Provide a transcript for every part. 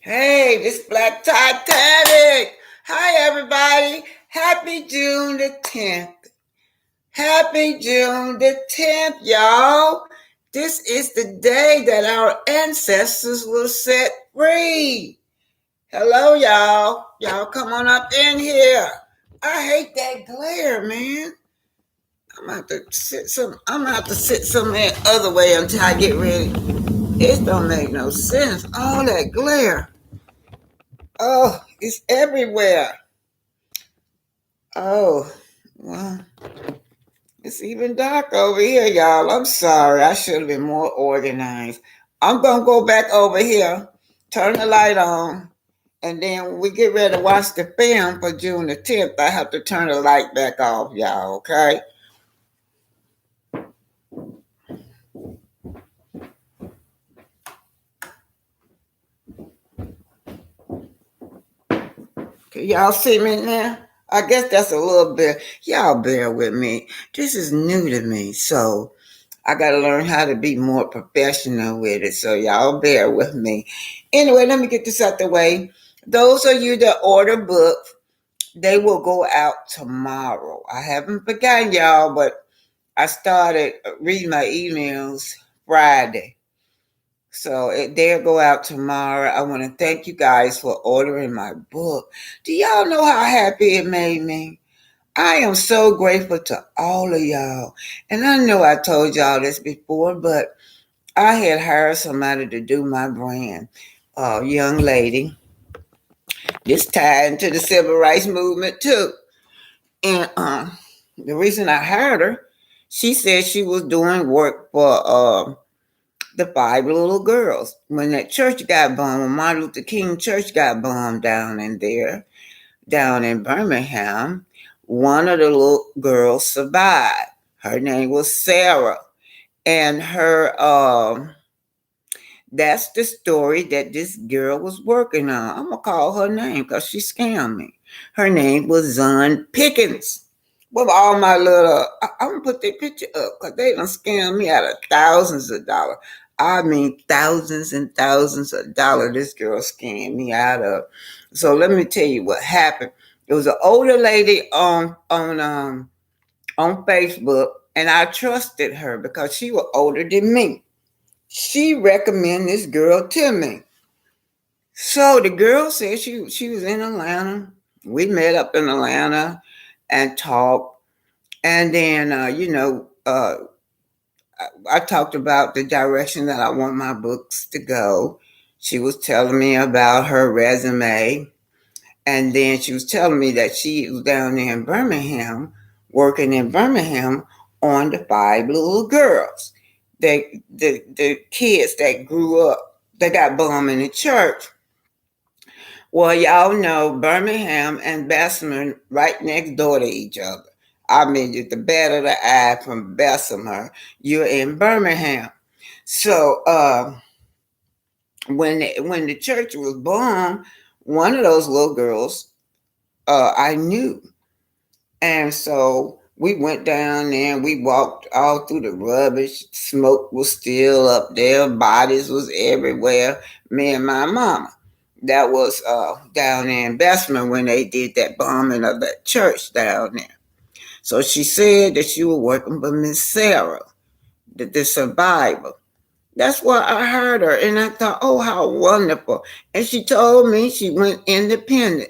Hey, this Black Titanic. Hi, everybody. Happy June the 10th. Happy June the 10th, y'all. This is the day that our ancestors were set free. Hello, y'all. Y'all come on up in here. I hate that glare, man. I'm gonna have to sit some other way until I get ready. It don't make no sense. All that glare. Oh, it's everywhere. Oh, well, it's even dark over here, y'all. I'm sorry. I should have been more organized. I'm going to go back over here, turn the light on, and then when we get ready to watch the film for June the 10th, I have to turn the light back off, y'all, okay? Can y'all see me now? I guess that's a little bit. Y'all bear with me. This is new to me, so I got to learn how to be more professional with it. So y'all bear with me. Anyway, let me get this out the way. Those of you that order books, they will go out tomorrow. I haven't forgotten y'all, but I started reading my emails Friday. So they'll go out tomorrow. I want to thank you guys for ordering my book. Do y'all know how happy it made me? I am so grateful to all of y'all. And I know I told y'all this before, but I had hired somebody to do my brand. A young lady. This tied into the civil rights movement too. And the reason I hired her, she said she was doing work for the five little girls. When that church got bombed, when Martin Luther King Church got bombed down in there, down in Birmingham, one of the little girls survived. Her name was Sarah. And her that's the story that this girl was working on. I'm gonna call her name because she scammed me. Her name was Zon Pickens. With all my little, I'm gonna put their picture up because they done scammed me out of thousands of dollars. I mean, thousands and thousands of dollars this girl scammed me out of. So let me tell you what happened. It was an older lady on Facebook, and I trusted her because she was older than me. She recommended this girl to me. So the girl said she was in Atlanta. We met up in Atlanta and talked. And then, I talked about the direction that I want my books to go. She was telling me about her resume. And then she was telling me that she was down there in Birmingham, working in Birmingham on the five little girls. The kids that grew up, they got bombed in the church. Well, y'all know Birmingham and Bessemer right next door to each other. I mean, it's the bed of the eye from Bessemer. You're in Birmingham. So when the church was bombed, one of those little girls I knew. And so we went down there and we walked all through the rubbish. Smoke was still up there, bodies was everywhere. Me and my mama. That was down there in Bessemer when they did that bombing of that church down there. So she said that she was working for Miss Sarah, the survivor. That's why I heard her and I thought, oh, how wonderful. And she told me she went independent.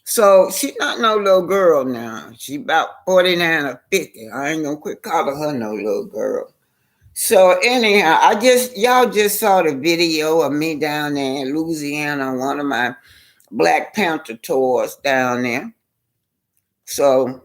So she's not no little girl now. She about 49 or 50. I ain't gonna quit calling her no little girl. So anyhow, y'all just saw the video of me down there in Louisiana on one of my Black Panther tours down there. So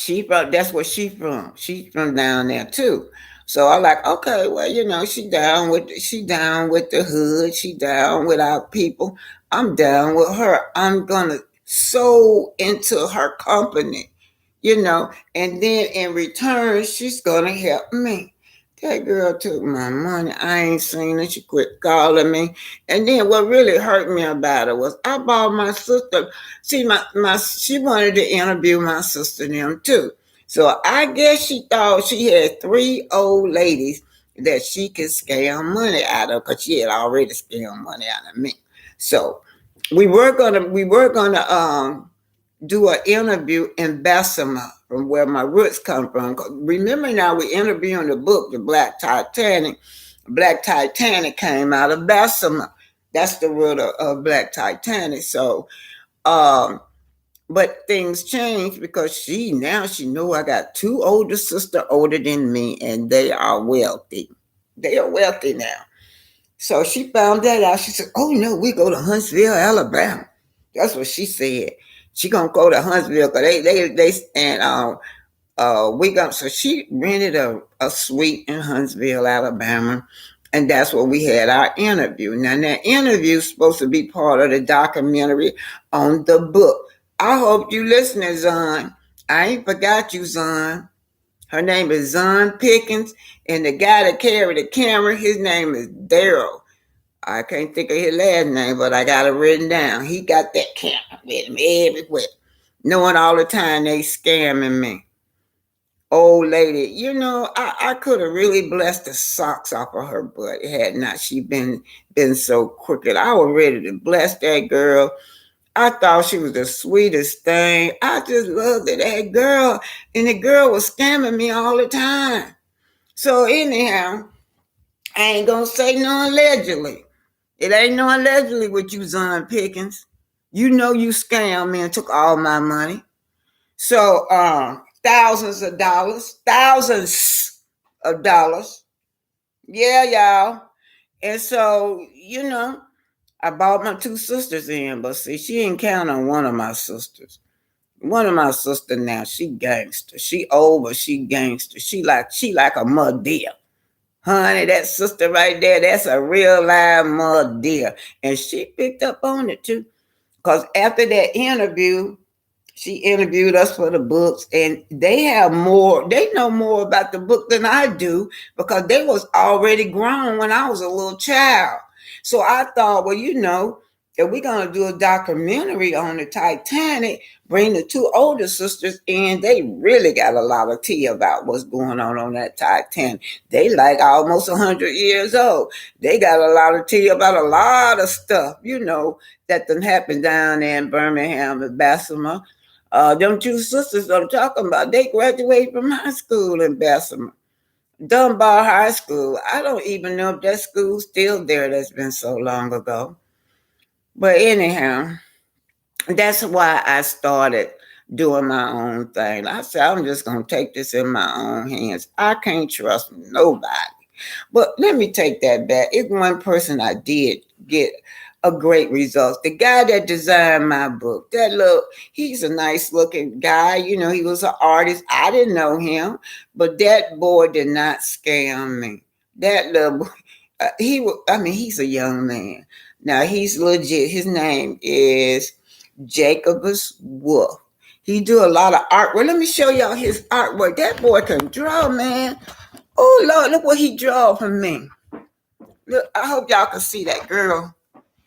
that's where she from. She's from down there too. So I like, okay, well, she down with the hood, she down with our people. I'm down with her. I'm gonna sow into her company, and then in return, she's gonna help me. That girl took my money. I ain't seen her. She quit calling me. And then what really hurt me about it was I bought my sister. See, she wanted to interview my sister and them too. So I guess she thought she had three old ladies that she could scam money out of because she had already scammed money out of me. So we were gonna do an interview in Bessemer, from where my roots come from. Remember now, we interviewing the book, The Black Titanic. Black Titanic came out of Bessemer. That's the root of Black Titanic. So, um, but things changed because she know I got two older sisters older than me, and they are wealthy. They are wealthy now. So she found that out. She said, "Oh no, we go to Huntsville, Alabama." That's what she said. She gonna go to Huntsville because they and we got, so she rented a suite in Huntsville, Alabama, and that's where we had our interview. Now that interview is supposed to be part of the documentary on the book. I hope you listening, Zon. I ain't forgot you, Zon. Her name is Zon Pickens, and the guy that carried the camera, his name is Daryl. I can't think of his last name, but I got it written down. He got that camera with him everywhere, knowing all the time they scamming me. Old lady, I could have really blessed the socks off of her butt had not she been so crooked. I was ready to bless that girl. I thought she was the sweetest thing. I just loved it, that girl. And the girl was scamming me all the time. So anyhow, I ain't gonna say no allegedly. It ain't no allegedly with you, Zon Pickens. You know you scammed me and took all my money. So thousands of dollars, thousands of dollars. Yeah, y'all. And so, I brought my two sisters in, but see, she didn't count on one of my sisters. One of my sisters now, she gangster. She old, but she gangster. She like a mud deer. Honey, that sister right there, that's a real live mud deer. And she picked up on it too. Because after that interview, she interviewed us for the books, and they know more about the book than I do because they was already grown when I was a little child. So I thought, well, if we're gonna do a documentary on the Titanic, bring the two older sisters in. They really got a lot of tea about what's going on that Titanic. They like almost 100 years old. They got a lot of tea about a lot of stuff, that done happened down there in Birmingham and Bessemer. Them two sisters I'm talking about, they graduated from high school in Bessemer. Dunbar High School. I don't even know if that school's still there. That's been so long ago. But anyhow, that's why I started doing my own thing. I said, I'm just going to take this in my own hands. I can't trust nobody. But let me take that back. It's one person I did get a great result. The guy that designed my book, he's a nice looking guy. He was an artist. I didn't know him, but that boy did not scam me. That little boy, he's a young man. Now he's legit. His name is Jacobus Wolf. He do a lot of artwork. Let me show y'all his artwork. That boy can draw, man. Oh Lord, look what he drew for me. Look, I hope y'all can see that girl.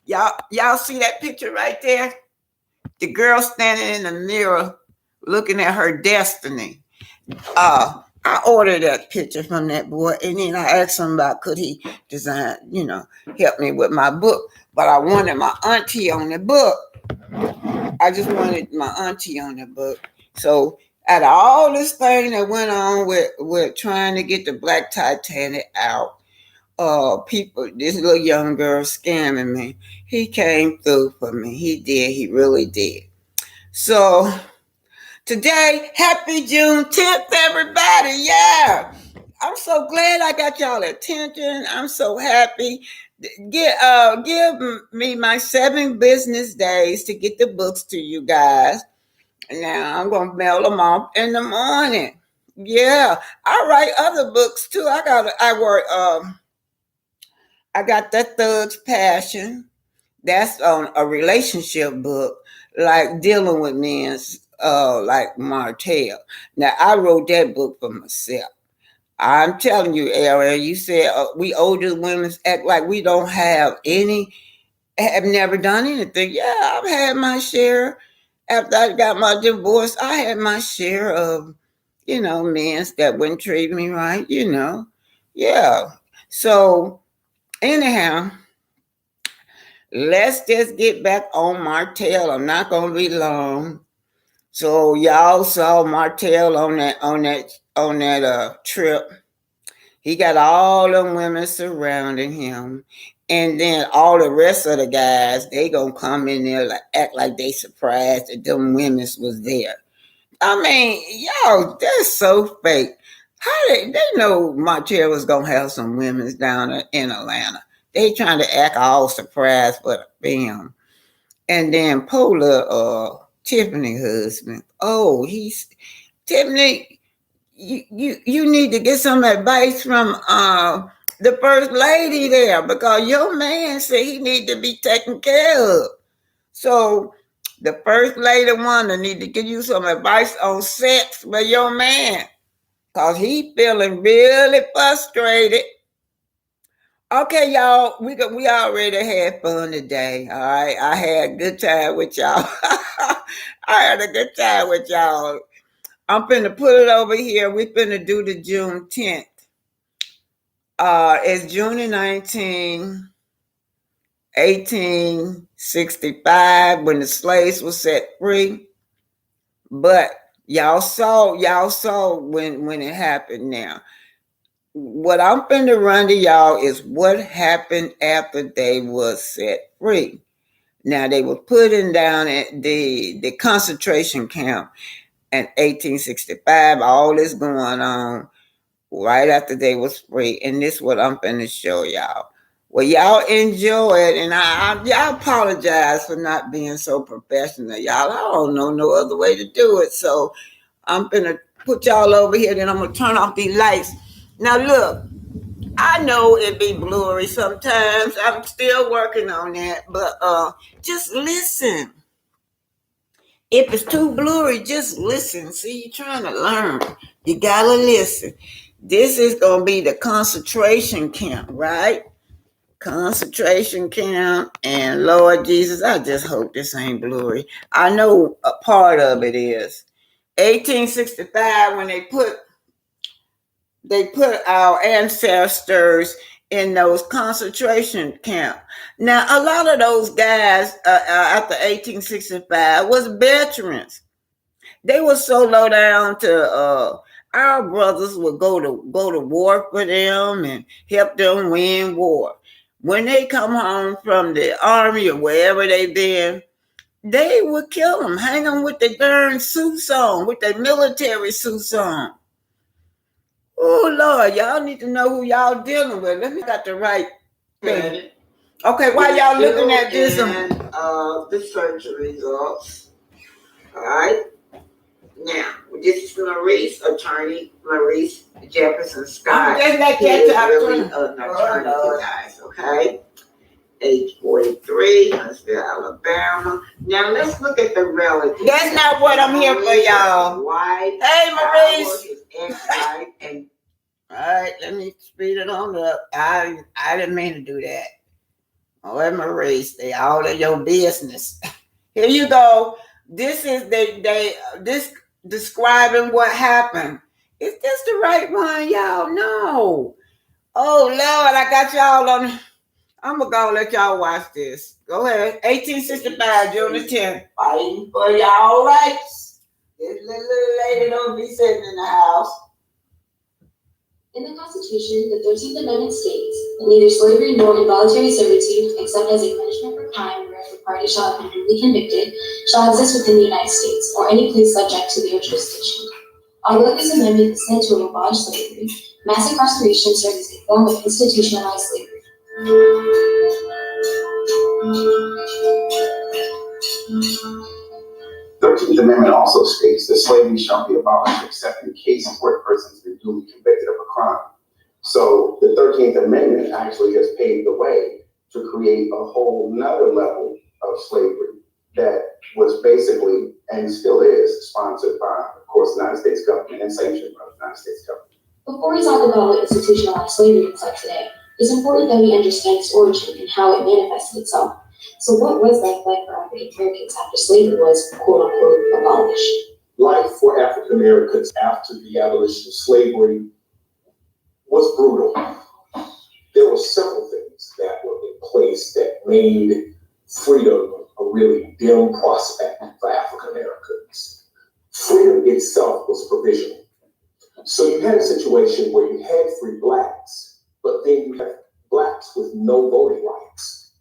Y'all see that picture right there? The girl standing in the mirror looking at her destiny. I ordered that picture from that boy, and then I asked him about could he design, help me with my book. But I wanted my auntie on the book. I just wanted my auntie on the book. So out of all this thing that went on with trying to get the Black Titanic out, this little young girl scamming me, he came through for me. He did. He really did. So today, happy Juneteenth, everybody. Yeah. I'm so glad I got y'all attention. I'm so happy. Give me my 7 business days to get the books to you guys. Now I'm gonna mail them off in the morning. Yeah, I write other books too. I got that Thug's Passion. That's on a relationship book, like dealing with men, like Martell. Now I wrote that book for myself. I'm telling you, Ariel, you said we older women act like we don't have never done anything. Yeah, I've had my share. After I got my divorce, I had my share of, men that wouldn't treat me right. Yeah. So, anyhow, let's just get back on Martell. I'm not gonna be long. So y'all saw Martell on that trip. He got all them women surrounding him. And then all the rest of the guys, they gonna come in there like act like they surprised that them women was there. I mean, y'all, that's so fake. How they know Montreal was gonna have some women down in Atlanta? They trying to act all surprised for the film. And then Polar, Tiffany husband. Oh, he's Tiffany. You need to get some advice from the first lady there because your man said he need to be taken care of. So the first lady wanna need to give you some advice on sex with your man. Cause he feeling really frustrated. Okay, y'all, we already had fun today. All right. I had a good time with y'all. I had a good time with y'all. I'm finna put it over here. We finna do the Juneteenth. It's June 19, 1865 when the slaves were set free. But y'all saw when it happened now. What I'm finna run to y'all is what happened after they was set free. Now they were putting down at the concentration camp in 1865. All this going on right after they was free, and this is what I'm finna show y'all. Well, y'all enjoy it, and y'all apologize for not being so professional, y'all. I don't know no other way to do it, so I'm finna put y'all over here. Then I'm gonna turn off these lights. Now look, I know it be blurry sometimes. I'm still working on that, but just listen. If it's too blurry, just listen. See, you're trying to learn. You gotta listen. This is gonna be the concentration camp, right? Concentration camp, and Lord Jesus, I just hope this ain't blurry. I know a part of it is. 1865 when they put our ancestors in those concentration camps. Now, a lot of those guys after 1865 was veterans. They were so low down to our brothers would go to war for them and help them win war. When they come home from the army or wherever they been, they would kill them, hang them with the darn suits on, with their military suits on. Oh Lord, y'all need to know who y'all dealing with. Let me got the right thing. Okay, while y'all looking at this, the surgery results. All right. Now, this is Maurice, attorney Maurice Jefferson Scott. Just like he is really an attorney, you guys. Okay. Age 43, Huntsville, Alabama. Now let's look at the relatives. That's not what I'm here for, y'all. Wife, hey, Maurice. His ex-wife, and all right, let me speed it on up. I didn't mean to do that. Oh, Maurice, they all in your business. Here you go. This is this describing what happened. Is this the right one, y'all? No. Oh Lord, I got y'all on. I'm gonna let y'all watch this. Go ahead. 1865, June the 10th. Fighting for y'all rights. This little lady don't be sitting in the house. In the Constitution, the 13th Amendment states that neither slavery nor involuntary servitude, except as a punishment for crime whereof the party shall have been duly convicted, shall exist within the United States or any place subject to their jurisdiction. Although this amendment is said to abolish slavery, mass incarceration serves as a form of institutionalized slavery. 13th Amendment also states that slavery shall be abolished except in cases where a person has been duly convicted of a crime. So the 13th Amendment actually has paved the way to create a whole nother level of slavery that was basically, and still is, sponsored by, of course, the United States government and sanctioned by the United States government. Before we talk about what institutionalized slavery looks like today, it's important that we understand its origin and how it manifested itself. So what was life like for African Americans after slavery was, quote unquote, abolished? Life for African Americans after the abolition of slavery was brutal. There were several things that were in place that made freedom a really dim prospect for African Americans. Freedom itself was provisional. So you had a situation where you had free blacks, but then you have blacks with no voting rights.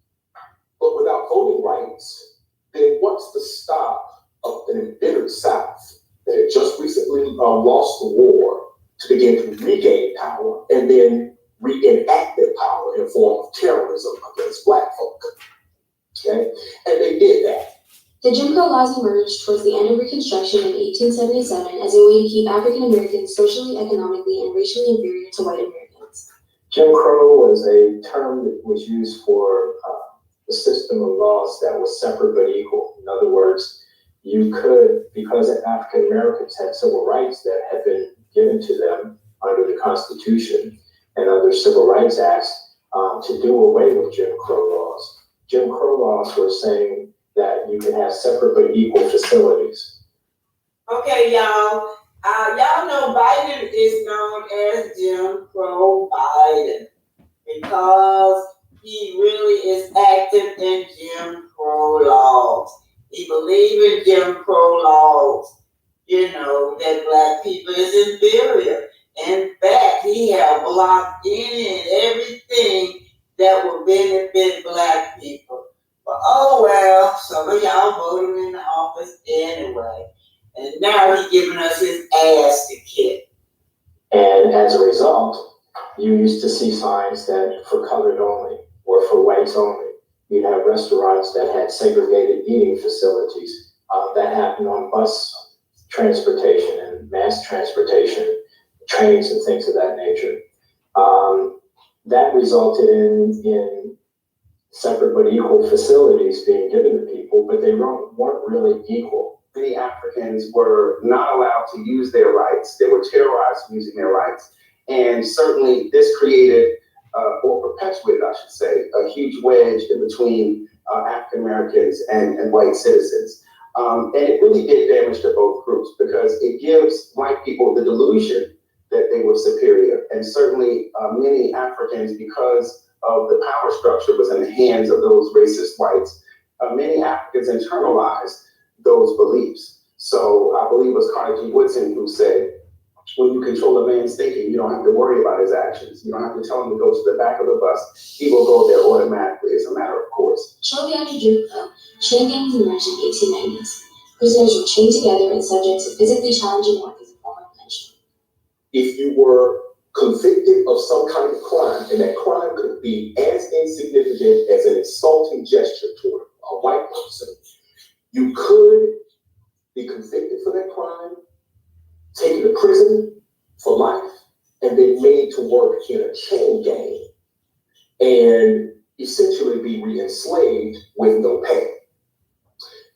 But without voting rights, then what's the stop of an embittered South that had just recently lost the war to begin to regain power and then reenact their power in a form of terrorism against black folk? Okay? And they did that. The Jim Crow laws emerged towards the end of Reconstruction in 1877 as a way to keep African Americans socially, economically, and racially inferior to white Americans. Jim Crow was a term that was used for the system of laws that was separate but equal. In other words, you could, because African Americans had civil rights that had been given to them under the Constitution and other civil rights acts, to do away with Jim Crow laws. Jim Crow laws were saying that you can have separate but equal facilities. Okay, y'all. Y'all know Biden is known as Jim Crow Biden because he really is active in Jim Crow laws. He believes in Jim Crow laws, that black people is inferior. In fact, he has blocked any and everything that will benefit black people. But oh well, some of y'all voted him in the office anyway. And now he's giving us his ass to kick. And as a result, you used to see signs that for colored only or for whites only. You'd have restaurants that had segregated eating facilities. That happened on bus transportation and mass transportation, trains and things of that nature. That resulted in separate but equal facilities being given to people, but they weren't really equal. Many Africans were not allowed to use their rights. They were terrorized from using their rights. And certainly this created, or perpetuated, I should say, a huge wedge in between African Americans and white citizens. And it really did damage to both groups because it gives white people the delusion that they were superior. And certainly many Africans, because of the power structure was in the hands of those racist whites, many Africans internalized those beliefs. So I believe it was Carter G. Woodson who said, when you control a man's thinking, you don't have to worry about his actions. You don't have to tell him to go to the back of the bus. He will go there automatically as a matter of course. Shortly after Jim Crow, chain gangs emerged in the 1890s. Prisoners were chained together and subject to physically challenging work as a form of punishment. If you were convicted of some kind of crime, and that crime could be as insignificant as an insulting gesture toward a white person, you could be convicted for that crime, taken to prison for life, and then made to work in a chain gang and essentially be re-enslaved with no pay.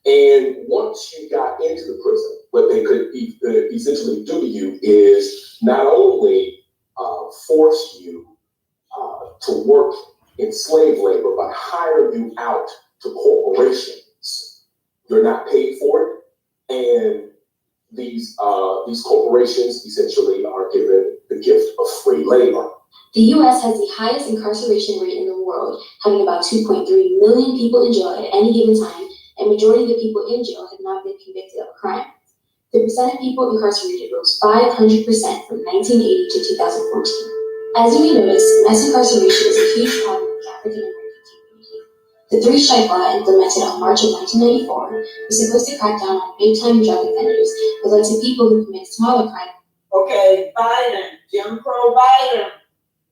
And once you got into the prison, what they could essentially do to you is not only force you to work in slave labor, but hire you out to corporations. You're not paid for it, and these corporations essentially are given the gift of free labor. The U.S. has the highest incarceration rate in the world, having about 2.3 million people in jail at any given time, and majority of the people in jail have not been convicted of a crime. The percent of people incarcerated rose 500% from 1980 to 2014. As you may notice, mass incarceration is a huge problem in the African American community. The three-strike law implemented on March of 1994 was supposed to crack down on big-time drug offenders, but led to people who commit smaller crimes. Okay, Biden, Jim Crow Biden,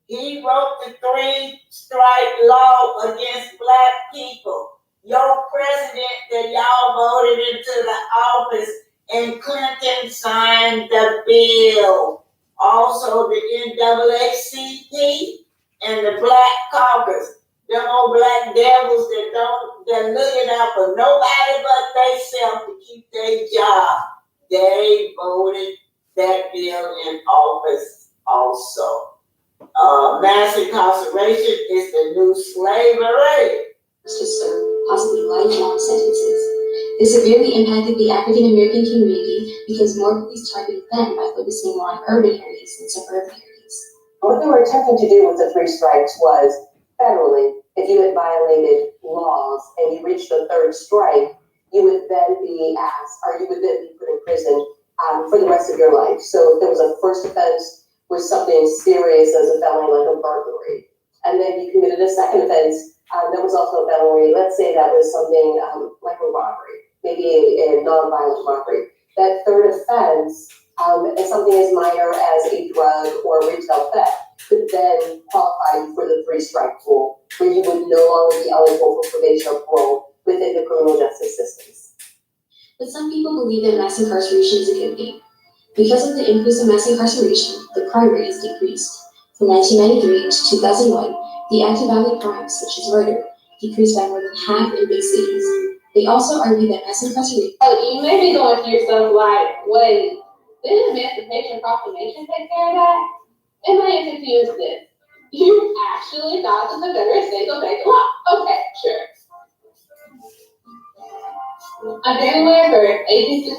he wrote the three-strike law against black people. Your president that y'all voted into the office, and Clinton signed the bill. Also the NAACP and the Black Caucus, them old black devils that looking out for nobody but themselves to keep their job. They voted that bill in office also. Mass incarceration is the new slavery. To serve possibly lifelong sentences. This severely impacted the African American community because more police targeted them by focusing more on urban areas than suburban areas. What they were attempting to do with the three strikes was federally If you had violated laws and you reached the third strike, you would then be asked, or you would then be put in prison for the rest of your life. So if there was a first offense with something serious as a felony, like a burglary, and then you committed a second offense that was also a felony, let's say that was something like a robbery, maybe a non-violent robbery. That third offense, is something as minor as a drug or retail theft, could then qualify you for the three-strike rule, where you would no longer be eligible for probation or parole within the criminal justice systems. But some people believe that mass incarceration is a good thing. Because of the increase in mass incarceration, the crime rate has decreased. From 1993 to 2001, the active violent crimes, such as murder, decreased by more than half in big cities. They also argue that mass incarceration. You may be going to yourself like, wait, didn't the Emancipation Proclamation take care of that? And my answer to you is this. You actually thought that the Confederate States obeyed the law. Okay, sure. On January 1st,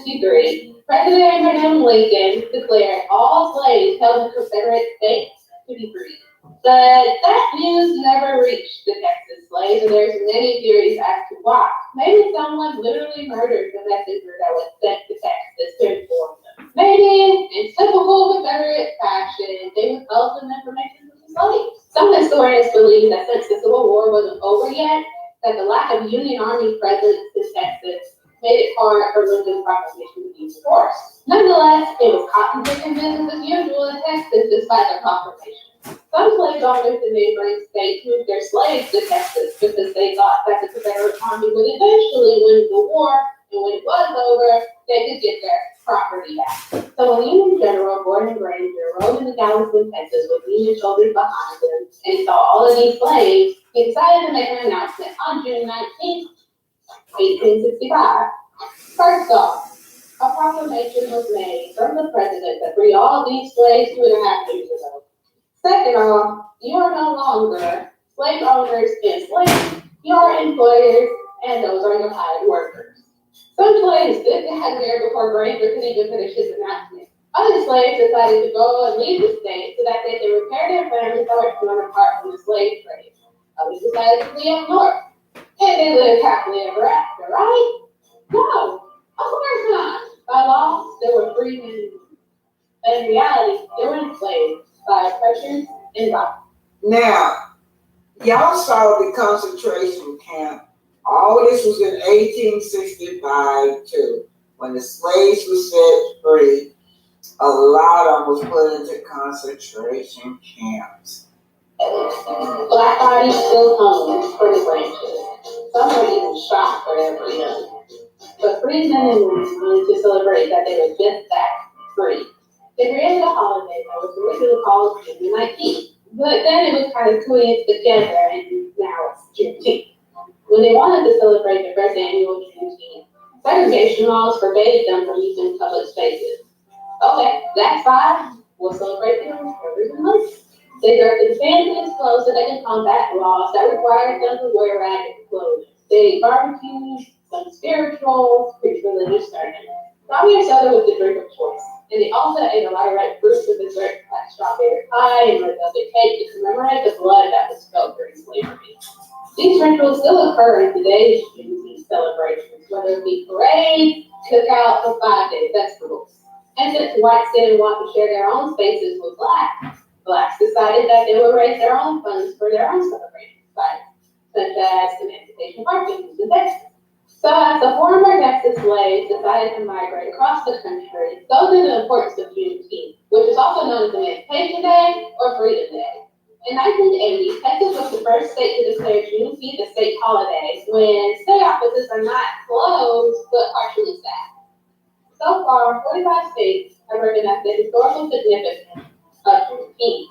1863, President Abraham Lincoln declared all slaves held in Confederate States to be free. But that news never reached the Texas slaves, and there's many theories as to why. Maybe someone literally murdered the messenger that was sent to Texas to inform them. Maybe, in typical Confederate fashion, they withheld some information from the slaves. Some historians believe that since the Civil War wasn't over yet, that the lack of Union Army presence in Texas made it hard for Lincoln's proclamation to be enforced. Nonetheless, it was cotton picking business as usual in Texas despite their proclamation. Some slave owners in neighboring states moved their slaves to Texas because they thought that the Confederate Army would eventually win the war, and when it was over, they could get their property back. So when Union General Gordon Granger rode into Galveston, Texas with Union soldiers behind him and saw all of these slaves, he decided to make an announcement on June 19th, 1865. First off, a proclamation was made from the president to free all these slaves 2.5 years ago. Second off, you are no longer slave owners and slaves. You are employers, and those are your hired workers. Some slaves did get there before Granger could even finish his announcement. Other slaves decided to go and leave the state so that they could repair their families that were torn apart from the slave trade. Others decided to flee up north. And they lived happily ever after, right? No, of course not. By law, they were free men. But in reality, they were enslaved by oppression and violence. Now, y'all saw the concentration camp. All this was in 1865 too. When the slaves were set free, a lot of them was put into concentration camps. Black bodies still hung for the branches. Some were even shot for every young. But free men and women wanted to celebrate that they were just that free. They created a holiday that was originally called Juneteenth, but then it was kind of tweaked together, and now it's Juneteenth. When they wanted to celebrate the first annual Juneteenth, segregation laws forbade them from using public spaces. Okay, that's fine. We'll celebrate them every month. They dressed in fanciest clothes so they can combat laws that required them to wear ragged clothing. They barbecued, some spirituals, preached religious sermons. Coffee or soda was the drink of choice. And they also ate a lot of red fruits with dessert like strawberry pie and red velvet cake to commemorate the blood that was spilled during slavery. These rituals still occur in today's Juneteenth celebrations, whether it be parades, cookouts, or 5-day festivals. And since whites didn't want to share their own spaces with blacks decided that they would raise their own funds for their own celebration sites, such as Emancipation Park in Texas. So as the former Texas slaves decided to migrate across the country, so did the importance of Juneteenth, which is also known as Emancipation Day or Freedom Day. In 1980, Texas was the first state to declare Juneteenth a state holiday when state offices are not closed but partially staffed. So far, 45 states have recognized the historical significance of Juneteenth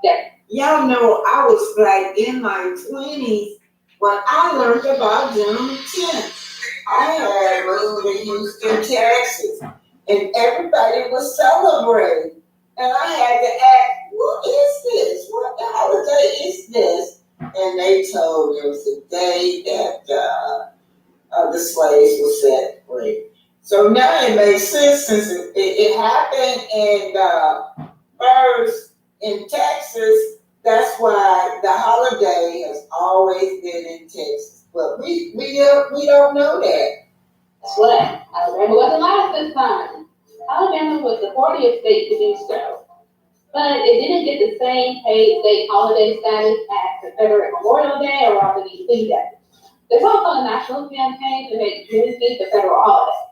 Day. Y'all know I was like in my 20s when I learned about Juneteenth. I had moved to Houston, Texas, and everybody was celebrating. And I had to ask, what is this? What holiday is this? And they told me it was the day that the slaves were set free. So now it makes sense since it happened in first in Texas. that's why the holiday has always been in Texas. But we don't know that. That's what Alabama wasn't last this time. Alabama was the 40th state to do so, but it didn't get the same paid state holiday status as Confederate Memorial Day or Robert E. Lee Day. There's also a national campaign to make Juneteenth a federal holiday.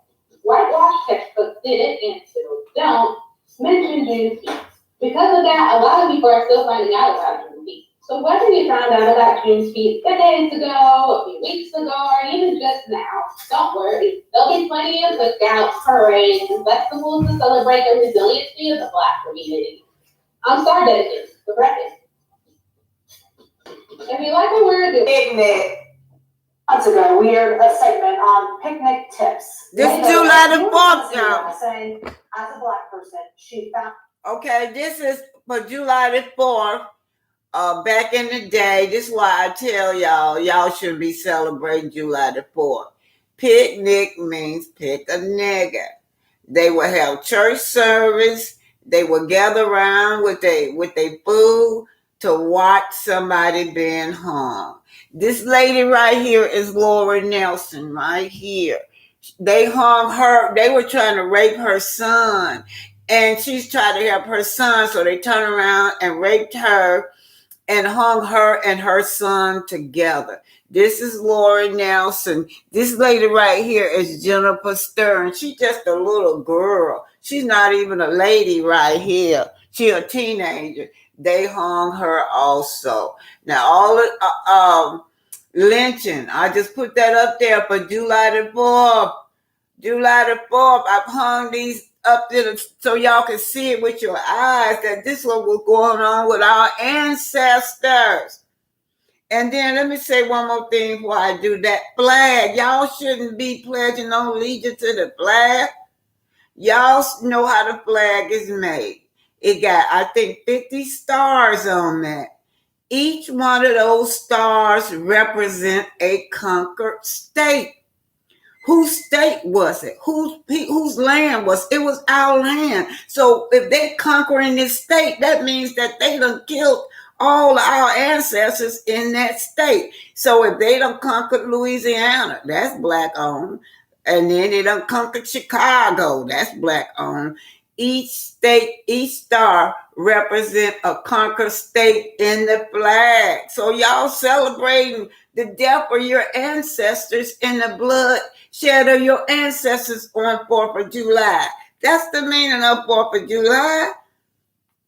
Whitewash textbooks didn't and still don't mention Juneteenth. Because of that, a lot of people are still finding out about Juneteenth. So whether you found out about Juneteenth days ago, a few weeks ago, or even just now, don't worry. There'll be plenty of cookouts, parades, and festivals to celebrate the resiliency of the Black community. I'm sorry, dedicated, the record. If you like what we're doing, Picnic. Months ago, we aired a segment on picnic tips. This July the 4th, y'all. Saying, as a Black person, she found. Okay, this is for July the 4th. Back in the day, this is why I tell y'all should be celebrating July the 4th. Picnic means pick a nigga. They will have church service. They will gather around with their food to watch somebody being hung. This lady right here is Laura Nelson right here. They hung her. They were trying to rape her son. And she's trying to help her son. So they turned around and raped her and hung her and her son together. This is Laura Nelson. This lady right here is Jennifer Stern. She's just a little girl. She's not even a lady right here. She's a teenager. They hung her also. Now, all of lynching, I just put that up there for July the 4th. July the 4th, I've hung these up there so y'all can see it with your eyes that this is what was going on with our ancestors. And then let me say one more thing before I do that. Flag. Y'all shouldn't be pledging no allegiance to the flag. Y'all know how the flag is made. It got, I think, 50 stars on that. Each one of those stars represent a conquered state. Whose state was it? Whose land was it? It was our land. So if they conquering this state, that means that they done killed all our ancestors in that state. So if they done conquered Louisiana, that's Black owned. And then they done conquered Chicago, that's Black owned. Each state, each star represent a conquered state in the flag. So y'all celebrating the death of your ancestors and the blood shed of your ancestors on 4th of July. That's the meaning of 4th of July.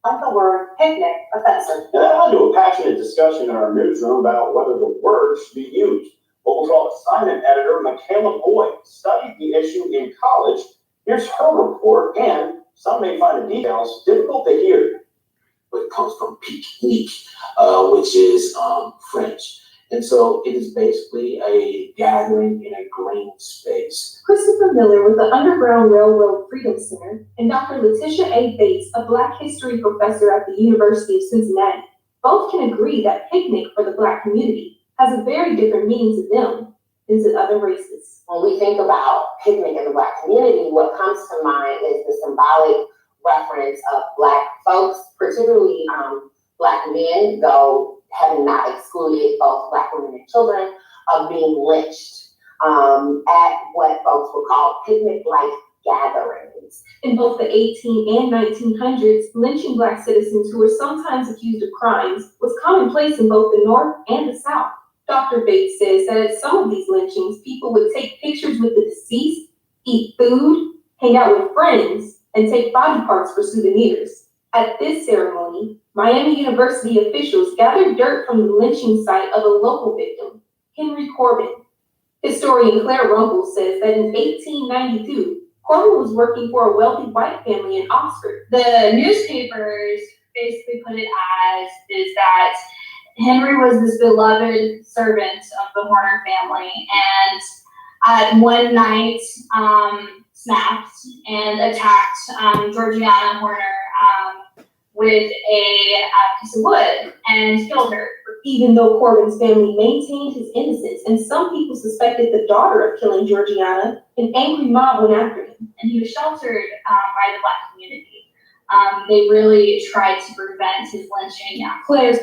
The word picnic offensive. And that led to a passionate discussion in our newsroom about whether the word should be used. Local assignment editor Michaela Boyd studied the issue in college. Here's her report, and some may find the details difficult to hear. But it comes from picnic, which is French. And so it is basically a gathering in a green space. Christopher Miller with the Underground Railroad Freedom Center and Dr. Letitia A. Bates, a Black history professor at the University of Cincinnati, both can agree that picnic for the Black community has a very different meaning to them than to other races. When we think about picnic in the Black community, what comes to mind is the symbolic reference of Black folks, particularly Black men, though having not excluded both Black women and children, of being lynched at what folks would call picnic-like gatherings. In both the 18 and 1900s, lynching Black citizens who were sometimes accused of crimes was commonplace in both the North and the South. Dr. Bates says that at some of these lynchings, people would take pictures with the deceased, eat food, hang out with friends, and take body parts for souvenirs. At this ceremony, Miami University officials gathered dirt from the lynching site of a local victim, Henry Corbin. Historian Claire Runkle says that in 1892, Corbin was working for a wealthy white family in Oxford. The newspapers basically put it as is that Henry was this beloved servant of the Horner family, and at one night snapped and attacked Georgiana Horner with a piece of wood and killed her. Even though Corbin's family maintained his innocence, and some people suspected the daughter of killing Georgiana, an angry mob went after him. And he was sheltered by the Black community. They really tried to prevent his lynching. Claire's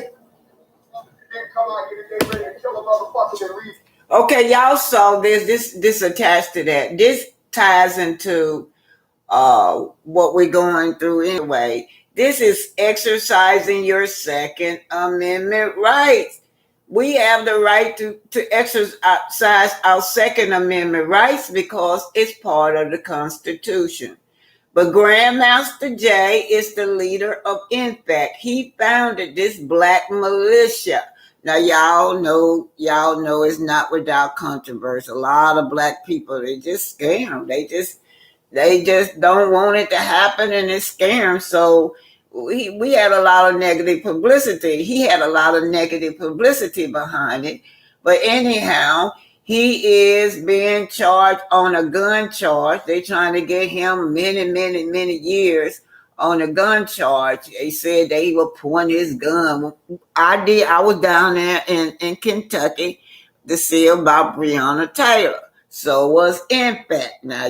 Okay, y'all saw this attached to that. This ties into what we're going through anyway. This is exercising your Second Amendment rights. We have the right to exercise our Second Amendment rights because it's part of the Constitution. But Grandmaster Jay is the leader of INFAC. He founded this black militia. Now y'all know it's not without controversy. A lot of black people, they just scam. They just don't want it to happen and it's scam. So we had a lot of negative publicity. He had a lot of negative publicity behind it. But anyhow, he is being charged on a gun charge. They're trying to get him many years on a gun charge. They said they will point his gun. I was down there in Kentucky to see about Breonna Taylor. So was Impact. Now,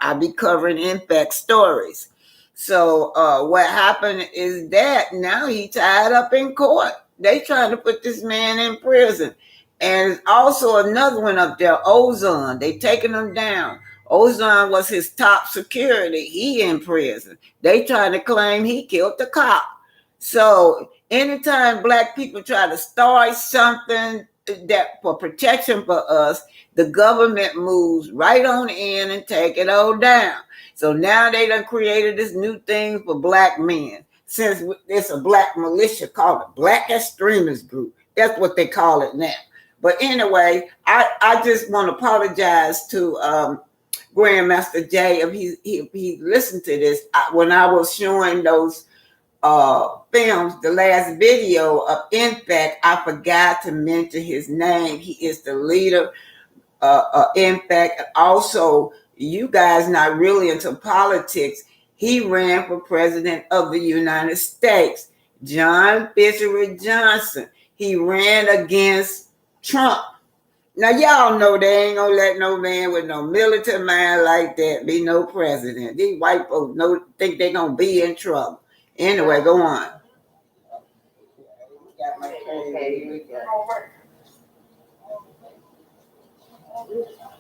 I be covering Impact stories. So what happened is that now he tied up in court. They trying to put this man in prison. And also another one up there, Ozone. They taking him down. Ozone was his top security. He in prison. They trying to claim he killed the cop. So anytime black people try to start something that for protection for us, the government moves right on in and take it all down. So now they done created this new thing for black men. Since it's a black militia called a Black Extremist Group. That's what they call it now. But anyway, I just want to apologize to Grandmaster Jay if he listened to this. When I was showing those films, the last video of INFAC, I forgot to mention his name. He is the leader INFAC. Also, you guys not really into politics. He ran for president of the United States. John Fisher Johnson. He ran against Trump. Now y'all know they ain't gonna let no man with no military mind like that be no president. These white folks think they gonna be in trouble. Anyway, go on. Got my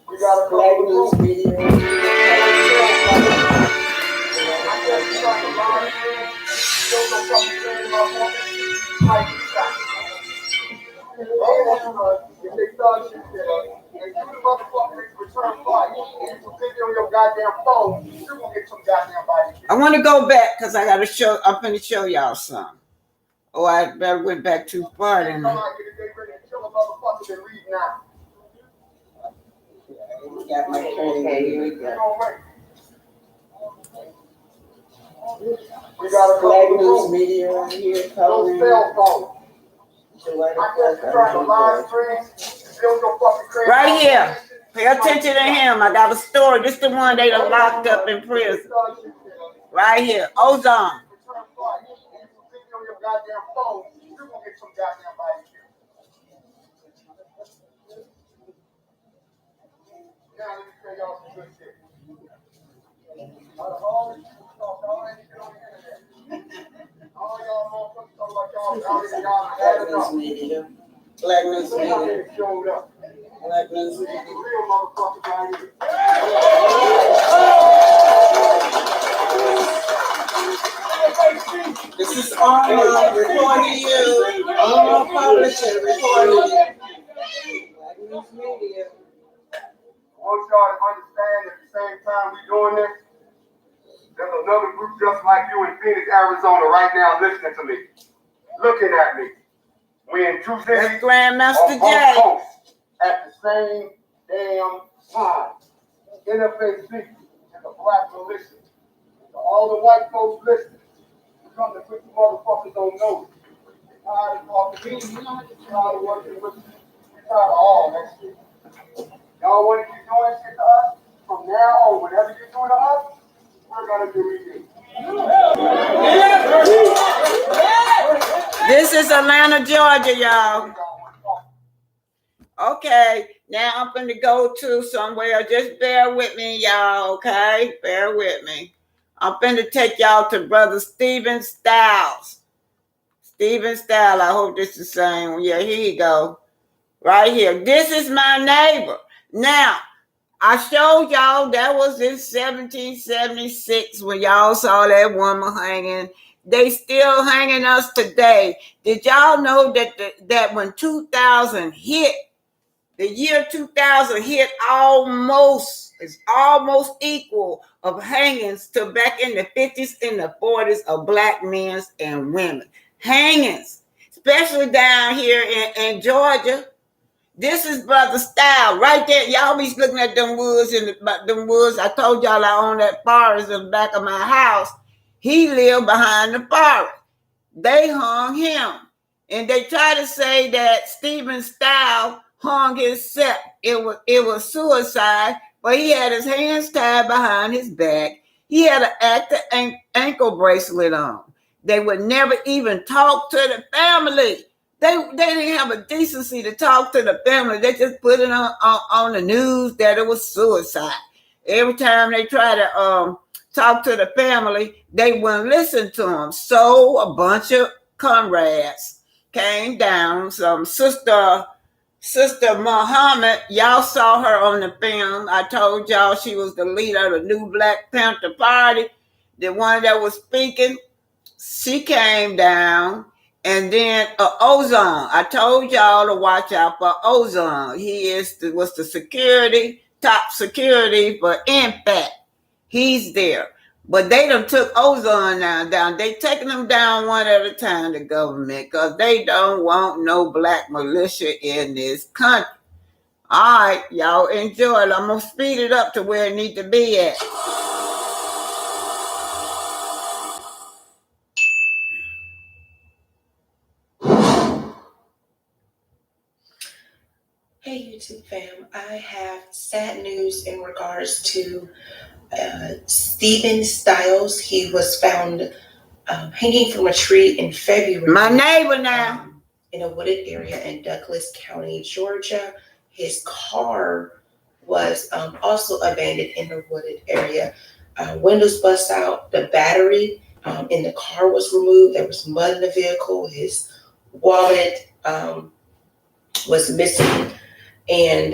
we got a black news video. I want to go back because I got to show. I'm going to show y'all some. Oh, I better went back too far. Then got my we got a black news media here covering. Right here. Pay attention to him. I got a story. This is the one they done locked up in prison. Right here. Ozone. Black news media. Black news media. Black news media. This is Arnold recording you. Arnold publisher recording you. Black news media. I want y'all to understand at the same time we doing this, there's another group just like you in Phoenix, Arizona right now listening to me, looking at me. We in two cities Grandmaster on coast at the same damn time. NFAC is a black militia. So all the white folks listening, we come to put you motherfuckers on notice. We're tired of talking to you, we're tired of working with you, we're tired of all that shit. Y'all want to keep doing shit to us? From now on, whatever you do to us, we're going to do to you. This is Atlanta, Georgia, y'all. Okay, now I'm going to go to somewhere. Just bear with me, y'all, okay? Bear with me. I'm going to take y'all to Brother Stephen Styles. Stephen Style. I hope this is the same. Yeah, here you go. Right here. This is my neighbor. Now, I showed y'all that was in 1776 when y'all saw that woman hanging. They still hanging us today. Did y'all know that when 2000 hit, the year 2000 hit it's almost equal of hangings to back in the 50s and the 40s of black men and women. Hangings, especially down here in Georgia. This is Brother Style right there. Y'all be looking at them woods them woods. I told y'all I own that forest in the back of my house. He lived behind the forest. They hung him. And they try to say that Stephen Style hung himself. It was suicide, but he had his hands tied behind his back. He had an active ankle bracelet on. They would never even talk to the family. They didn't have a decency to talk to the family. They just put it on the news that it was suicide. Every time they try to talk to the family, they wouldn't listen to them. So a bunch of comrades came down. Some Sister Muhammad, y'all saw her on the film. I told y'all she was the leader of the new Black Panther Party, the one that was speaking. She came down. And then Ozone. I told y'all to watch out for Ozone. He was the top security for Impact. He's there. But they done took Ozone down. They taking them down one at a time, the government, because they don't want no black militia in this country. All right, y'all enjoy it. I'm going to speed it up to where it needs to be at. Hey YouTube fam, I have sad news in regards to Stephen Stiles. He was found hanging from a tree in February. My neighbor now. In a wooded area in Douglas County, Georgia. His car was also abandoned in a wooded area. Windows bust out, the battery in the car was removed. There was mud in the vehicle. His wallet was missing. And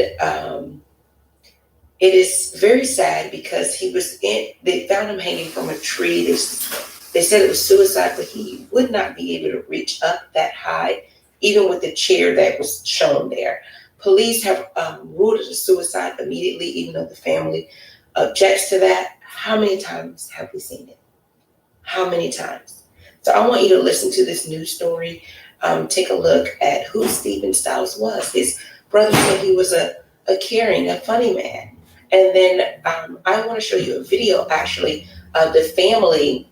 it is very sad because they found him hanging from a tree. They said it was suicide, but he would not be able to reach up that high, even with the chair that was shown there. Police have ruled it a suicide immediately, even though the family objects to that. How many times have we seen it? How many times? So I want you to listen to this news story. Take a look at who Stephen Stiles was. His brother said he was a caring, a funny man. And then I want to show you a video, actually, of the family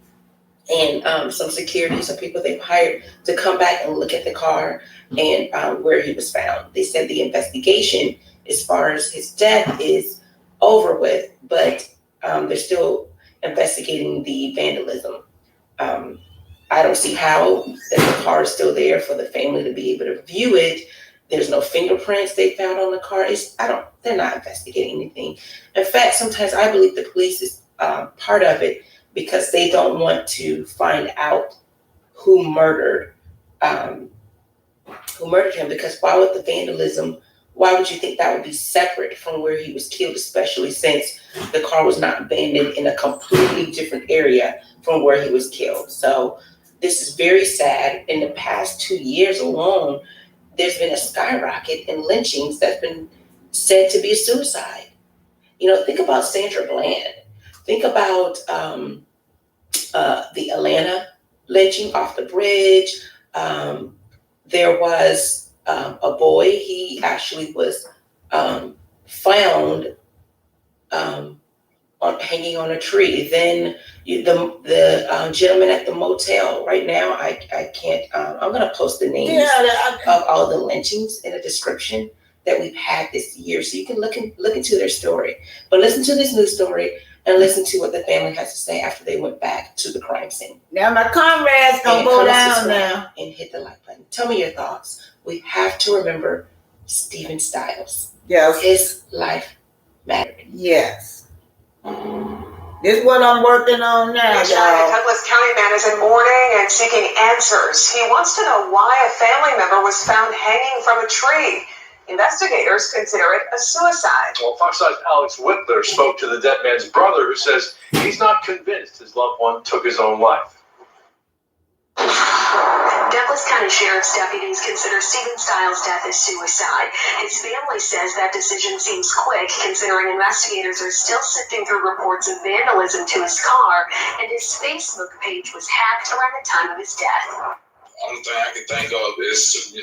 and some security, some people they've hired to come back and look at the car and where he was found. They said the investigation, as far as his death, is over with, but they're still investigating the vandalism. I don't see how the car is still there for the family to be able to view it. There's no fingerprints they found on the car. They're not investigating anything. In fact, sometimes I believe the police is part of it because they don't want to find out who murdered him. Because why would the vandalism, why would you think that would be separate from where he was killed, especially since the car was not abandoned in a completely different area from where he was killed? So this is very sad. In the past 2 years alone, there's been a skyrocket in lynchings that's been said to be a suicide. Think about Sandra Bland. Think about the Atlanta lynching off the bridge. There was a boy. He actually was found hanging on a tree. Then the gentleman at the motel. Right now, I can't. I'm going to post the names of all the lynchings in a description that we've had this year, so you can look into their story. But listen to this news story and listen to what the family has to say after they went back to the crime scene. Now my comrades gonna go down now and hit the like button. Tell me your thoughts. We have to remember Stephen Stiles. Yes, his life mattered. Yes. This is what I'm working on now, A y'all. Douglas County man is in mourning and seeking answers. He wants to know why a family member was found hanging from a tree. Investigators consider it a suicide. Well, Fox 5's Alex Whitler spoke to the dead man's brother, who says he's not convinced his loved one took his own life. Douglas County Sheriff's deputies consider Stephen Stiles' death as suicide. His family says that decision seems quick, considering investigators are still sifting through reports of vandalism to his car, and his Facebook page was hacked around the time of his death. Only thing I can think of is,